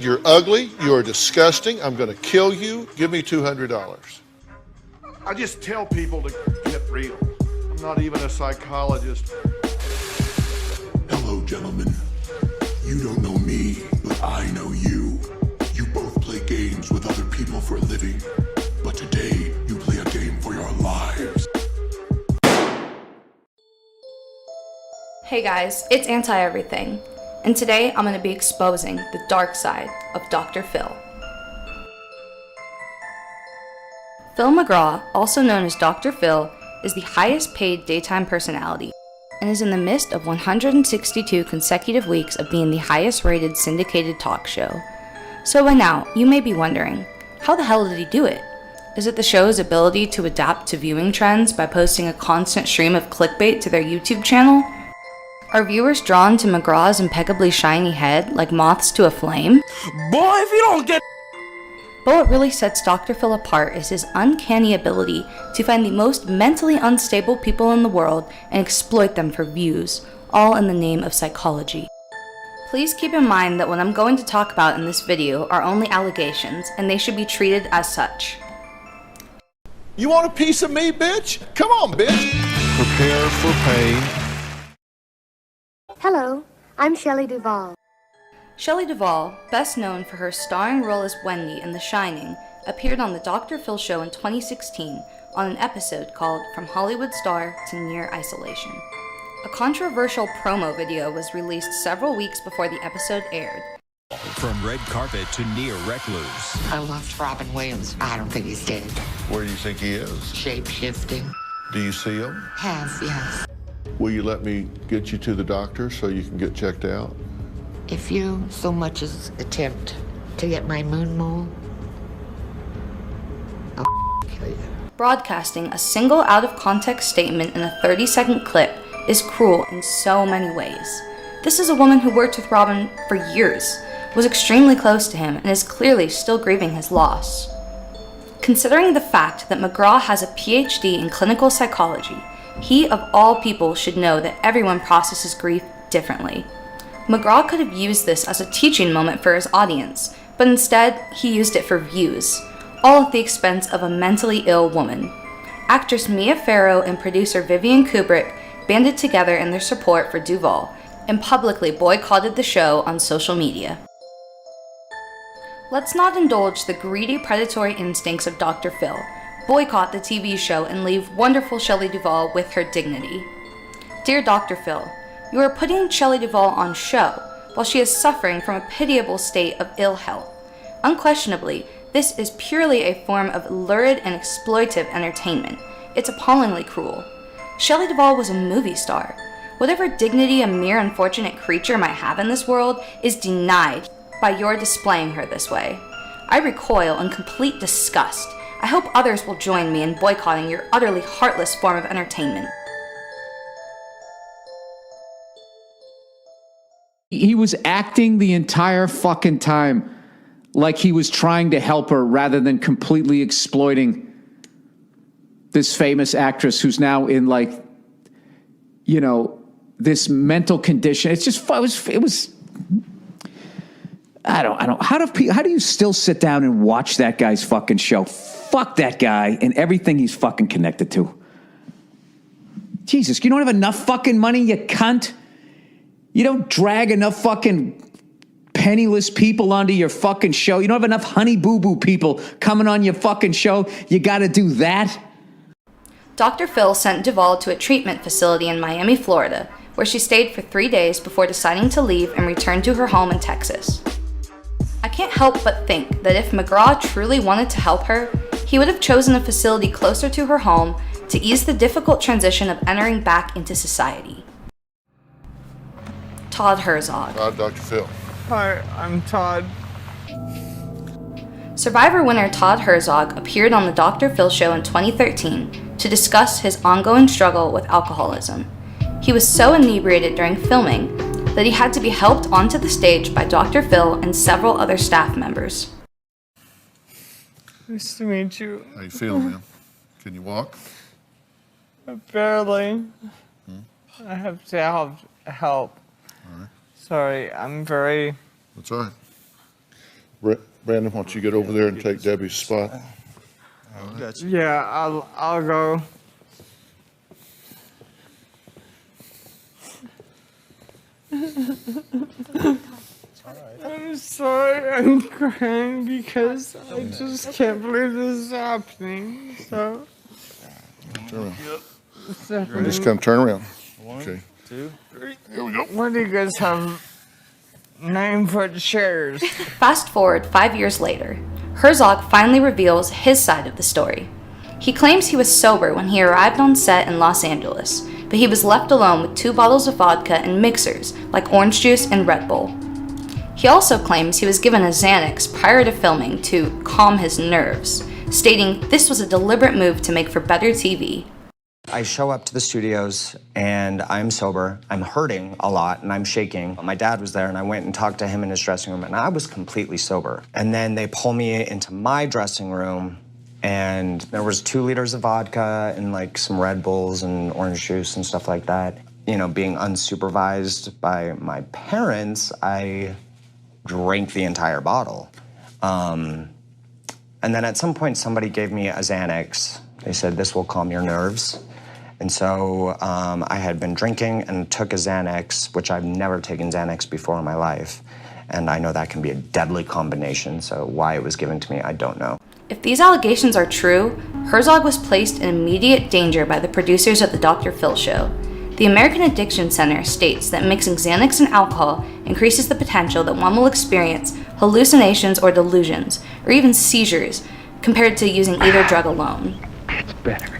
You're ugly. You are disgusting. I'm going to kill you. Give me $200. I just tell people to get real. I'm not even a psychologist. Hello, gentlemen. You don't know me, but I know you. You both play games with other people for a living, but today you play a game for your lives. Hey guys, it's Anti-Everything, and today I'm going to be exposing the dark side of Dr. Phil. Phil McGraw, also known as Dr. Phil, is the highest paid daytime personality and is in the midst of 162 consecutive weeks of being the highest rated syndicated talk show. So by now, you may be wondering, how the hell did he do it? Is it the show's ability to adapt to viewing trends by posting a constant stream of clickbait to their YouTube channel? Are viewers drawn to McGraw's impeccably shiny head like moths to a flame? Boy, if you don't get... But what really sets Dr. Phil apart is his uncanny ability to find the most mentally unstable people in the world and exploit them for views, all in the name of psychology. Please keep in mind that what I'm going to talk about in this video are only allegations, and they should be treated as such. You want a piece of me, bitch? Come on, bitch. Prepare for pain. Hello, I'm Shelley Duvall. Shelley Duvall, best known for her starring role as Wendy in The Shining, appeared on The Dr. Phil Show in 2016 on an episode called From Hollywood Star to Near Isolation. A controversial promo video was released several weeks before the episode aired. From red carpet to near recluse. I loved Robin Williams. I don't think he's dead. Where do you think he is? Shape-shifting. Do you see him? Have, yes. Will you let me get you to the doctor so you can get checked out? If you so much as attempt to get my moon mole, I'll kill you. Broadcasting a single out-of-context statement in a 30-second clip is cruel in so many ways. This is a woman who worked with Robin for years, was extremely close to him, and is clearly still grieving his loss. Considering the fact that McGraw has a PhD in clinical psychology, he of all people should know that everyone processes grief differently. McGraw could have used this as a teaching moment for his audience, but instead he used it for views, all at the expense of a mentally ill woman. Actress Mia Farrow and producer Vivian Kubrick banded together in their support for Duvall and publicly boycotted the show on social media. Let's not indulge the greedy, predatory instincts of Dr. Phil, boycott the TV show, and leave wonderful Shelley Duvall with her dignity. Dear Dr. Phil, you are putting Shelley Duvall on show while she is suffering from a pitiable state of ill health. Unquestionably, this is purely a form of lurid and exploitive entertainment. It's appallingly cruel. Shelley Duvall was a movie star. Whatever dignity a mere unfortunate creature might have in this world is denied by your displaying her this way. I recoil in complete disgust. I hope others will join me in boycotting your utterly heartless form of entertainment. He was acting the entire fucking time like he was trying to help her rather than completely exploiting this famous actress who's now in, like, you know, this mental condition. It's just, it was I don't, how do you still sit down and watch that guy's fucking show? Fuck that guy and everything he's fucking connected to. Jesus, you don't have enough fucking money, you cunt? You don't drag enough fucking penniless people onto your fucking show. You don't have enough honey boo boo people coming on your fucking show. You got to do that. Dr. Phil sent Duvall to a treatment facility in Miami, Florida, where she stayed for 3 days before deciding to leave and return to her home in Texas. I can't help but think that if McGraw truly wanted to help her, he would have chosen a facility closer to her home to ease the difficult transition of entering back into society. Todd Herzog. Dr. Phil. Hi, I'm Todd. Survivor winner Todd Herzog appeared on The Dr. Phil Show in 2013 to discuss his ongoing struggle with alcoholism. He was so inebriated during filming that he had to be helped onto the stage by Dr. Phil and several other staff members. Nice to meet you. How you feeling, man? Can you walk? Barely. I have to have help. All right. Sorry, I'm very... That's all right. Brandon, why don't you get over there and take Debbie's spot? Yeah, I'll go. I'm sorry, I'm crying because I just can't believe this is happening. So, Turn around. it's happening. Just come turn around. Okay. What do you guys have? 9-foot chairs. Fast forward 5 years later, Herzog finally reveals his side of the story. He claims he was sober when he arrived on set in Los Angeles, but he was left alone with 2 bottles of vodka and mixers like orange juice and Red Bull. He also claims he was given a Xanax prior to filming to calm his nerves, stating this was a deliberate move to make for better TV. I show up to the studios and I'm sober, I'm hurting a lot and I'm shaking. My dad was there and I went and talked to him in his dressing room and I was completely sober. And then they pull me into my dressing room and there was 2 liters of vodka and like some Red Bulls and orange juice and stuff like that. You know, being unsupervised by my parents, I drank the entire bottle. And then at some point somebody gave me a Xanax. They said, this will calm your nerves. And so I had been drinking and took a Xanax, which I've never taken Xanax before in my life. And I know that can be a deadly combination, so why it was given to me, I don't know. If these allegations are true, Herzog was placed in immediate danger by the producers of the Dr. Phil show. The American Addiction Center states that mixing Xanax and alcohol increases the potential that one will experience hallucinations or delusions, or even seizures, compared to using either drug alone.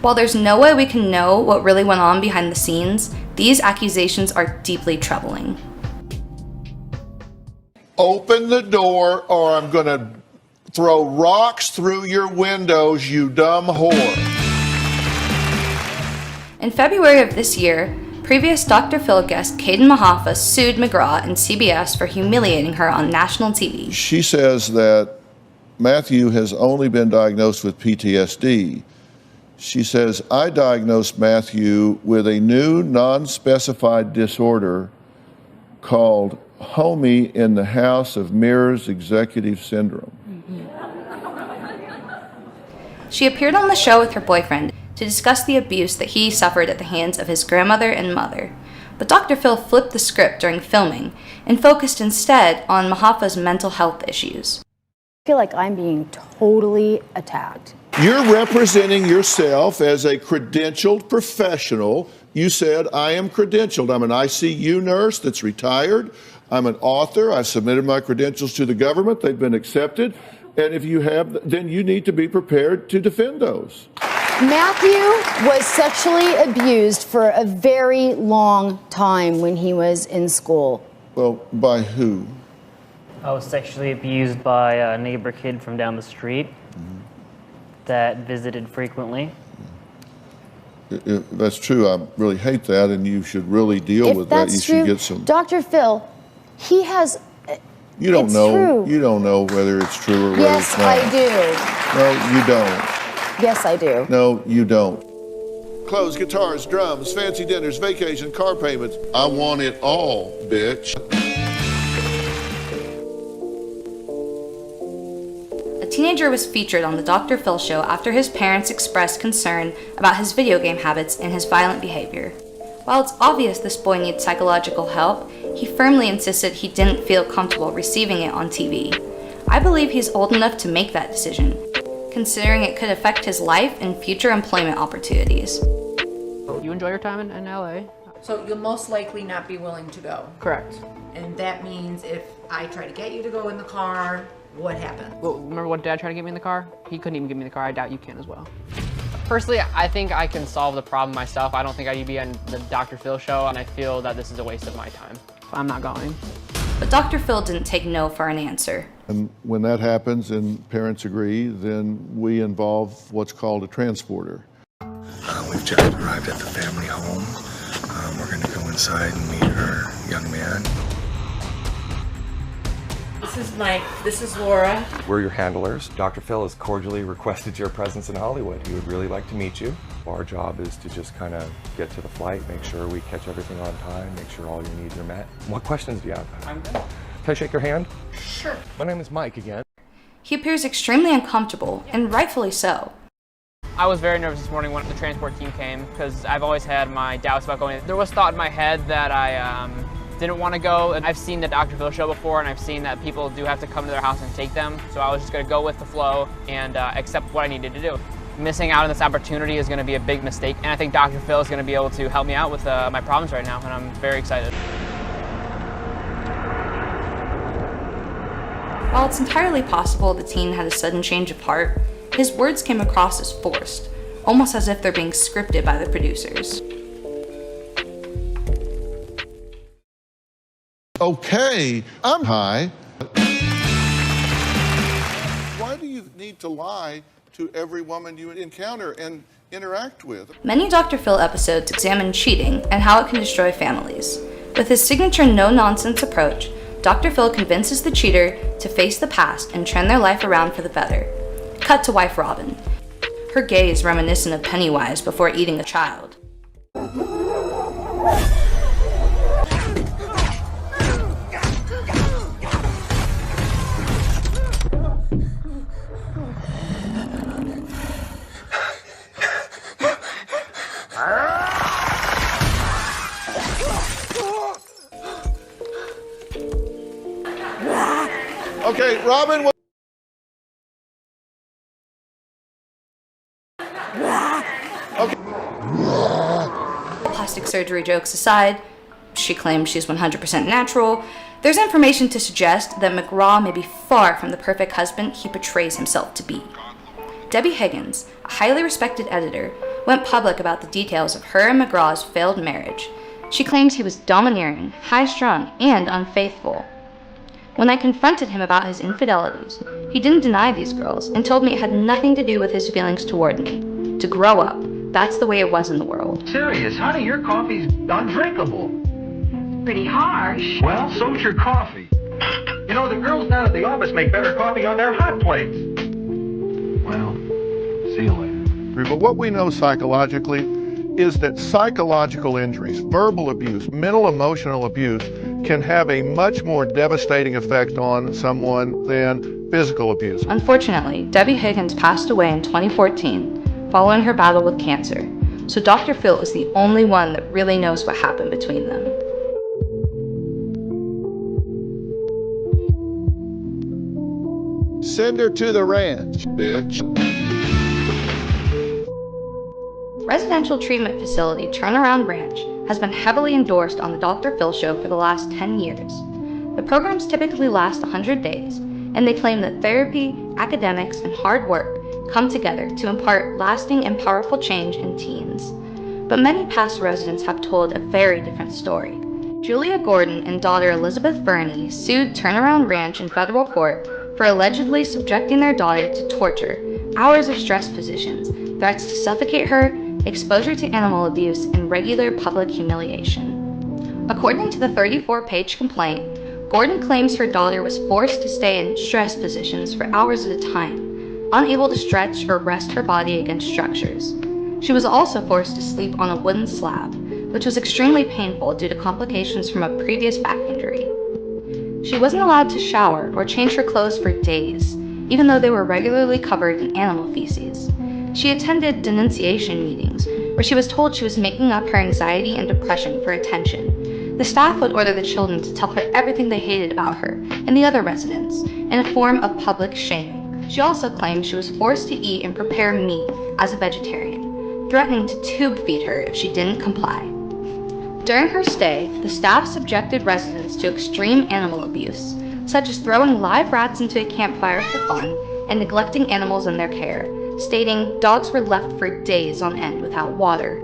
While there's no way we can know what really went on behind the scenes, these accusations are deeply troubling. Open the door or I'm going to throw rocks through your windows, you dumb whore. In February of this year, previous Dr. Phil guest Caden Mahaffey sued McGraw and CBS for humiliating her on national TV. She says that Matthew has only been diagnosed with PTSD. She says, I diagnosed Matthew with a new non-specified disorder called Homie in the House of Mirrors Executive Syndrome. She appeared on the show with her boyfriend to discuss the abuse that he suffered at the hands of his grandmother and mother. But Dr. Phil flipped the script during filming and focused instead on Mahaffey's mental health issues. I feel like I'm being totally attacked. You're representing yourself as a credentialed professional. You said, I am credentialed. I'm an ICU nurse that's retired. I'm an author. I've submitted my credentials to the government. They've been accepted. And if you have, then you need to be prepared to defend those. Matthew was sexually abused for a very long time when he was in school. Well, by who? I was sexually abused by a neighbor kid from down the street that visited frequently. If that's true, I really hate that, and you should really deal with that. You should get some. Dr. Phil, he has. You don't it's know. True. You don't know whether it's true or whether Yes, it's not. I do. No, you don't. Yes, I do. No, you don't. Clothes, guitars, drums, fancy dinners, vacation, car payments. I want it all, bitch. A teenager was featured on the Dr. Phil show after his parents expressed concern about his video game habits and his violent behavior. While it's obvious this boy needs psychological help, he firmly insisted he didn't feel comfortable receiving it on TV. I believe he's old enough to make that decision, considering it could affect his life and future employment opportunities. You enjoy your time in LA? So you'll most likely not be willing to go. Correct. And that means if I try to get you to go in the car, what happens? Well, remember when Dad tried to get me in the car? He couldn't even get me in the car. I doubt you can as well. Personally, I think I can solve the problem myself. I don't think I need to be on the Dr. Phil show, and I feel that this is a waste of my time. I'm not going. But Dr. Phil didn't take no for an answer. And when that happens and parents agree, then we involve what's called a transporter. We've just arrived at the family home. We're going to go inside and meet our young man. This is Mike. This is Laura. We're your handlers. Dr. Phil has cordially requested your presence in Hollywood. He would really like to meet you. Our job is to just kind of get to the flight, make sure we catch everything on time, make sure all your needs are met. What questions do you have? I'm good. Can I shake your hand? Sure. My name is Mike again. He appears extremely uncomfortable, and rightfully so. I was very nervous this morning when the transport team came because I've always had my doubts about going. There was thought in my head that I didn't want to go, and I've seen the Dr. Phil show before, and I've seen that people do have to come to their house and take them, so I was just going to go with the flow and accept what I needed to do. Missing out on this opportunity is going to be a big mistake, and I think Dr. Phil is going to be able to help me out with my problems right now, and I'm very excited. While it's entirely possible the teen had a sudden change of heart, his words came across as forced, almost as if they're being scripted by the producers. Okay, I'm high. Why do you need to lie to every woman you encounter and interact with? Many Dr. Phil episodes examine cheating and how it can destroy families. With his signature no-nonsense approach, Dr. Phil convinces the cheater to face the past and turn their life around for the better. Cut to wife Robin. Her gaze reminiscent of Pennywise before eating a child. Okay, Robin. Okay. Plastic surgery jokes aside, she claims she's 100% natural. There's information to suggest that McGraw may be far from the perfect husband he portrays himself to be. Debbie Higgins, a highly respected editor, went public about the details of her and McGraw's failed marriage. She claims he was domineering, high-strung, and unfaithful. When I confronted him about his infidelities, he didn't deny these girls and told me it had nothing to do with his feelings toward me. To grow up, that's the way it was in the world. Serious, honey, your coffee's undrinkable. Pretty harsh. Well, so's your coffee. You know, the girls down at the office make better coffee on their hot plates. Well, see you later. But what we know psychologically is that psychological injuries, verbal abuse, mental emotional abuse, can have a much more devastating effect on someone than physical abuse. Unfortunately, Debbie Higgins passed away in 2014 following her battle with cancer, so Dr. Phil is the only one that really knows what happened between them. Send her to the ranch, bitch. Residential treatment facility Turnaround Ranch has been heavily endorsed on the Dr. Phil show for the last 10 years. The programs typically last 100 days, and they claim that therapy, academics, and hard work come together to impart lasting and powerful change in teens. But many past residents have told a very different story. Julia Gordon and daughter Elizabeth Burney sued Turnaround Ranch in federal court for allegedly subjecting their daughter to torture, hours of stress positions, threats to suffocate her, exposure to animal abuse, and regular public humiliation. According to the 34-page complaint, Gordon claims her daughter was forced to stay in stress positions for hours at a time, unable to stretch or rest her body against structures. She was also forced to sleep on a wooden slab, which was extremely painful due to complications from a previous back injury. She wasn't allowed to shower or change her clothes for days, even though they were regularly covered in animal feces. She attended denunciation meetings, where she was told she was making up her anxiety and depression for attention. The staff would order the children to tell her everything they hated about her and the other residents, in a form of public shaming. She also claimed she was forced to eat and prepare meat as a vegetarian, threatening to tube feed her if she didn't comply. During her stay, the staff subjected residents to extreme animal abuse, such as throwing live rats into a campfire for fun and neglecting animals in their care, stating dogs were left for days on end without water.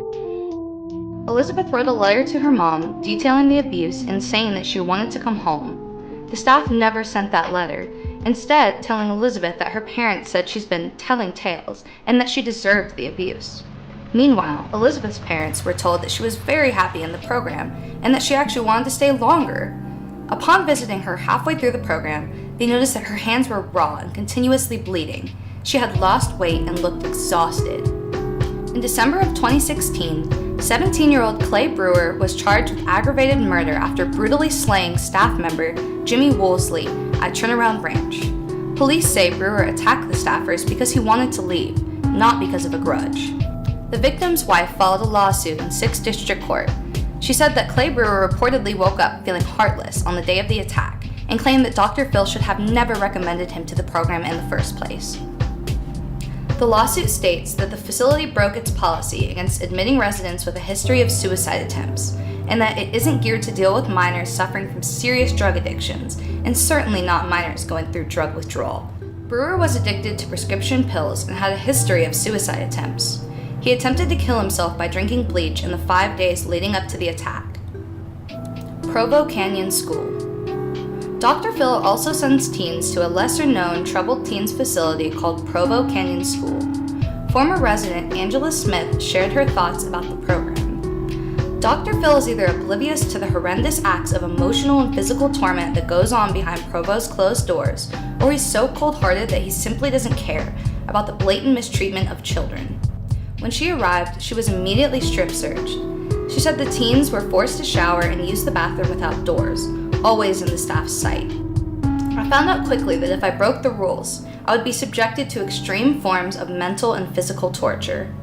Elizabeth wrote a letter to her mom detailing the abuse and saying that she wanted to come home. The staff never sent that letter, instead telling Elizabeth that her parents said she's been telling tales and that she deserved the abuse. Meanwhile, Elizabeth's parents were told that she was very happy in the program and that she actually wanted to stay longer. Upon visiting her halfway through the program, they noticed that her hands were raw and continuously bleeding. She had lost weight and looked exhausted. In December of 2016, 17-year-old Clay Brewer was charged with aggravated murder after brutally slaying staff member Jimmy Woolsey at Turnaround Ranch. Police say Brewer attacked the staffers because he wanted to leave, not because of a grudge. The victim's wife filed a lawsuit in 6th District Court. She said that Clay Brewer reportedly woke up feeling heartless on the day of the attack and claimed that Dr. Phil should have never recommended him to the program in the first place. The lawsuit states that the facility broke its policy against admitting residents with a history of suicide attempts, and that it isn't geared to deal with minors suffering from serious drug addictions, and certainly not minors going through drug withdrawal. Brewer was addicted to prescription pills and had a history of suicide attempts. He attempted to kill himself by drinking bleach in the 5 days leading up to the attack. Provo Canyon School. Dr. Phil also sends teens to a lesser-known troubled teens facility called Provo Canyon School. Former resident Angela Smith shared her thoughts about the program. Dr. Phil is either oblivious to the horrendous acts of emotional and physical torment that goes on behind Provo's closed doors, or he's so cold-hearted that he simply doesn't care about the blatant mistreatment of children. When she arrived, she was immediately strip-searched. She said the teens were forced to shower and use the bathroom without doors, always in the staff's sight. I found out quickly that if I broke the rules, I would be subjected to extreme forms of mental and physical torture.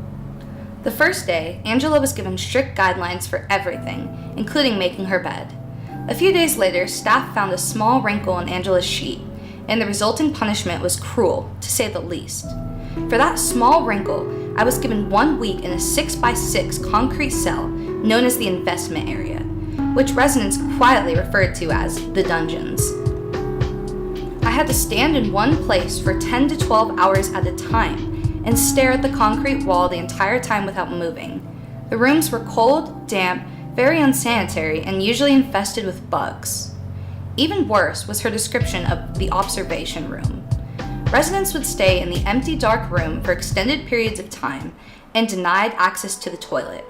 The first day, Angela was given strict guidelines for everything, including making her bed. A few days later, staff found a small wrinkle in Angela's sheet, and the resulting punishment was cruel, to say the least. For that small wrinkle, I was given 1 week in a 6x6 concrete cell known as the investment area, which residents quietly referred to as the dungeons. I had to stand in one place for 10 to 12 hours at a time and stare at the concrete wall the entire time without moving. The rooms were cold, damp, very unsanitary, and usually infested with bugs. Even worse was her description of the observation room. Residents would stay in the empty, dark room for extended periods of time and denied access to the toilet.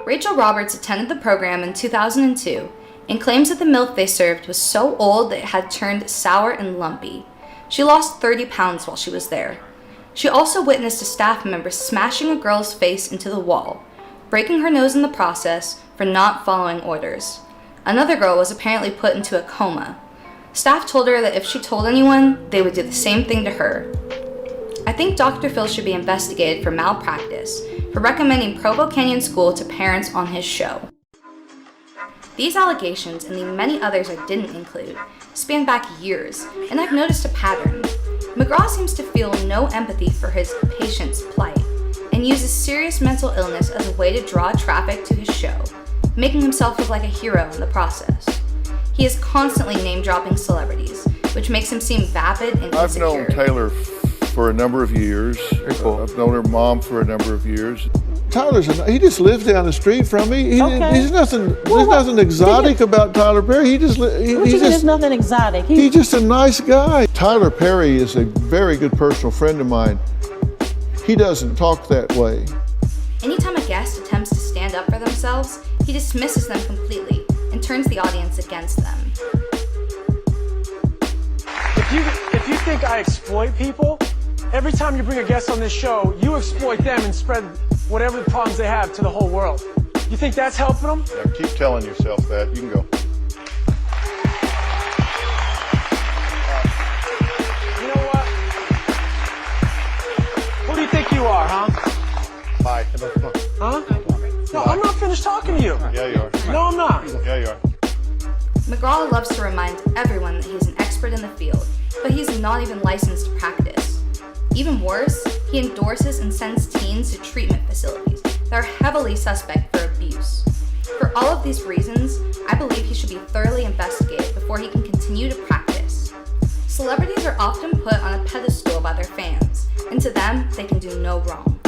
Rachel Roberts attended the program in 2002 and claims that the milk they served was so old that it had turned sour and lumpy. She lost 30 pounds while she was there. She also witnessed a staff member smashing a girl's face into the wall, breaking her nose in the process for not following orders. Another girl was apparently put into a coma. Staff told her that if she told anyone, they would do the same thing to her. I think Dr. Phil should be investigated for malpractice for recommending Provo Canyon School to parents on his show. These allegations, and the many others I didn't include, span back years, and I've noticed a pattern. McGraw seems to feel no empathy for his patient's plight, and uses serious mental illness as a way to draw traffic to his show, making himself look like a hero in the process. He is constantly name-dropping celebrities, which makes him seem vapid and insecure. I've known Taylor for a number of years. Very cool. I've known her mom for a number of years. He just lives down the street from me. There's nothing exotic about Tyler Perry. There's nothing exotic. He's just a nice guy. Tyler Perry is a very good personal friend of mine. He doesn't talk that way. Anytime a guest attempts to stand up for themselves, he dismisses them completely and turns the audience against them. If you think I exploit people, every time you bring a guest on this show, you exploit them and spread whatever the problems they have to the whole world. You think that's helping them? Yeah, keep telling yourself that. You can go. You know what? Who do you think you are, huh? Bye. Huh? No, I'm not finished talking to you. Yeah, you are. No, I'm not. Yeah, you are. McGraw loves to remind everyone that he's an expert in the field, but he's not even licensed to practice. Even worse, he endorses and sends teens to treatment facilities that are heavily suspect for abuse. For all of these reasons, I believe he should be thoroughly investigated before he can continue to practice. Celebrities are often put on a pedestal by their fans, and to them, they can do no wrong.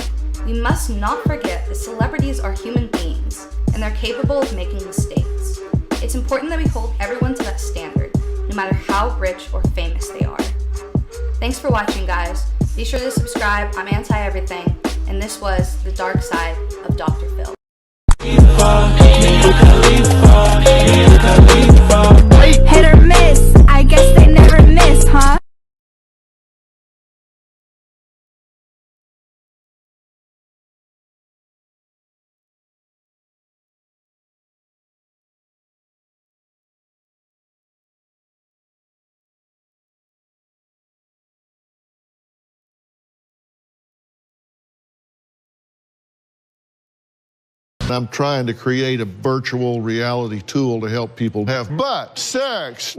We must not forget that celebrities are human beings, and they're capable of making mistakes. It's important that we hold everyone to that standard, no matter how rich or famous they are. Thanks for watching, guys. Be sure to subscribe. I'm Anti-Everything, and this was The Dark Side of Dr. Phil. Hit or miss, I guess they never miss, huh? I'm trying to create a virtual reality tool to help people have butt sex.